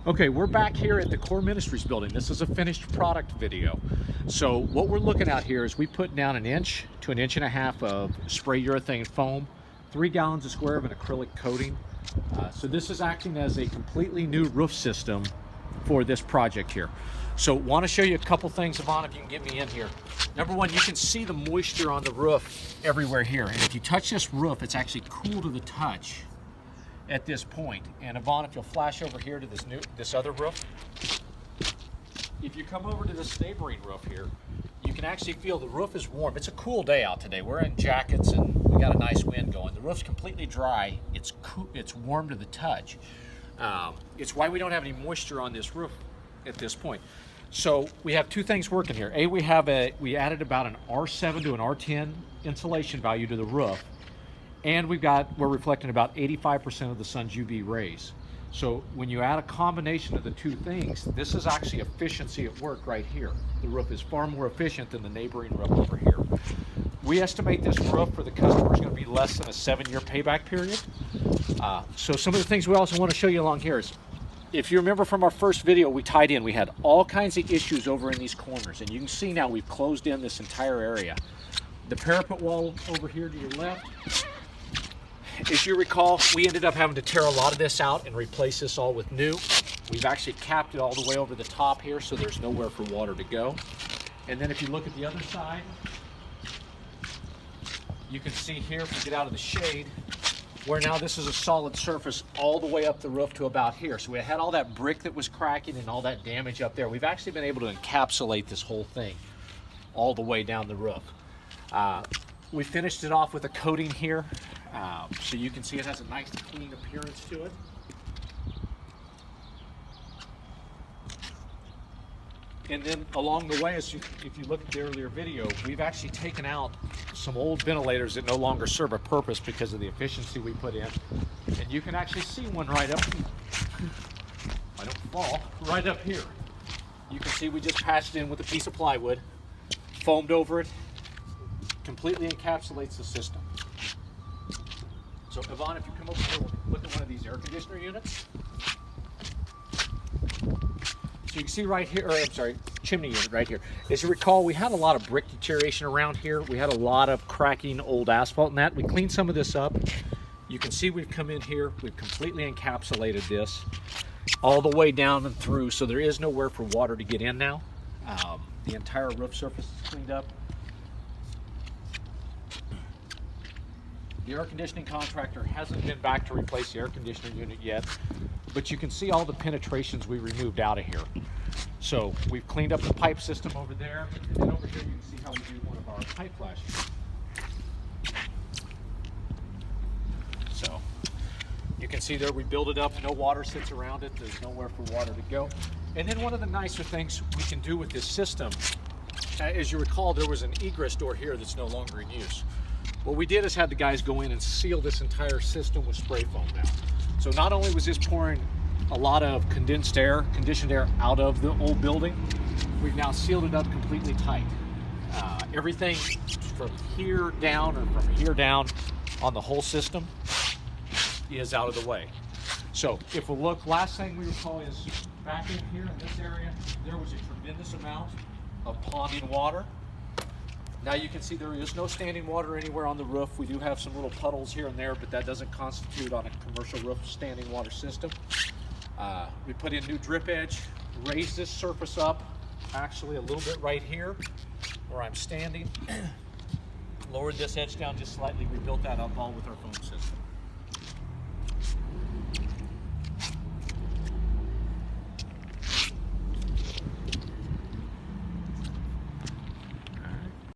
Okay, we're back here at the Core Ministries building. This is a finished product video. So what we're looking at here is we put down 1 inch to 1.5 inches of spray urethane foam, 3 gallons a square of an acrylic coating. So this is acting as a completely new roof system for this project here. So want to show you a couple things, Yvonne, if you can get me in here. Number one, you can see the moisture on the roof everywhere here. And if you touch this roof, it's actually cool to the touch at this point. And Yvonne, if you'll flash over here to this other roof, if you come over to this neighboring roof here, you can actually feel the roof is warm. It's a cool day out today. We're in jackets and we got a nice wind going. The roof's completely dry. It's cool, it's warm to the touch. It's why we don't have any moisture on this roof at this point. So we have two things working here. We added about an R7 to an R10 insulation value to the roof. And we're reflecting about 85% of the sun's UV rays. So when you add a combination of the two things, this is actually efficiency at work right here. The roof is far more efficient than the neighboring roof over here. We estimate this roof for the customer is going to be less than a 7-year payback period. So some of the things we also want to show you along here is, if you remember from our first video, we tied in, we had all kinds of issues over in these corners. And you can see now we've closed in this entire area. The parapet wall over here to your left, as you recall, we ended up having to tear a lot of this out and replace this all with new. We've actually capped it all the way over the top here, so there's nowhere for water to go. And then if you look at the other side, you can see here, if we get out of the shade, where now this is a solid surface all the way up the roof to about here. So we had all that brick that was cracking and all that damage up there. We've actually been able to encapsulate this whole thing all the way down the roof. We finished it off with a coating here. So you can see it has a nice clean appearance to it. And then along the way, if you look at the earlier video, we've actually taken out some old ventilators that no longer serve a purpose because of the efficiency we put in. And you can actually see one right up, I don't fall, right up here. You can see we just patched in with a piece of plywood, foamed over it, completely encapsulates the system. So Yvonne, if you come over here, we'll look at one of these air conditioner units. So you can see right here, or I'm sorry, chimney unit right here. As you recall, we had a lot of brick deterioration around here. We had a lot of cracking old asphalt and that. We cleaned some of this up. You can see we've come in here, we've completely encapsulated this all the way down and through, so there is nowhere for water to get in now. The entire roof surface is cleaned up. The air conditioning contractor hasn't been back to replace the air conditioning unit yet, but you can see all the penetrations we removed out of here. So we've cleaned up the pipe system over there, and then over here you can see how we do one of our pipe flashes. So you can see there we build it up, no water sits around it, there's nowhere for water to go. And then one of the nicer things we can do with this system, as you recall, there was an egress door here that's no longer in use. What we did is had the guys go in and seal this entire system with spray foam now. So not only was this pouring a lot of conditioned air out of the old building, we've now sealed it up completely tight. Everything from here down or from here down on the whole system is out of the way. So if we look, last thing we recall is back in here in this area, there was a tremendous amount of ponding water. Now you can see there is no standing water anywhere on the roof. We do have some little puddles here and there, but that doesn't constitute on a commercial roof standing water system. We put in new drip edge, raised this surface up actually a little bit right here where I'm standing. Lowered this edge down just slightly, rebuilt that up all with our foam system.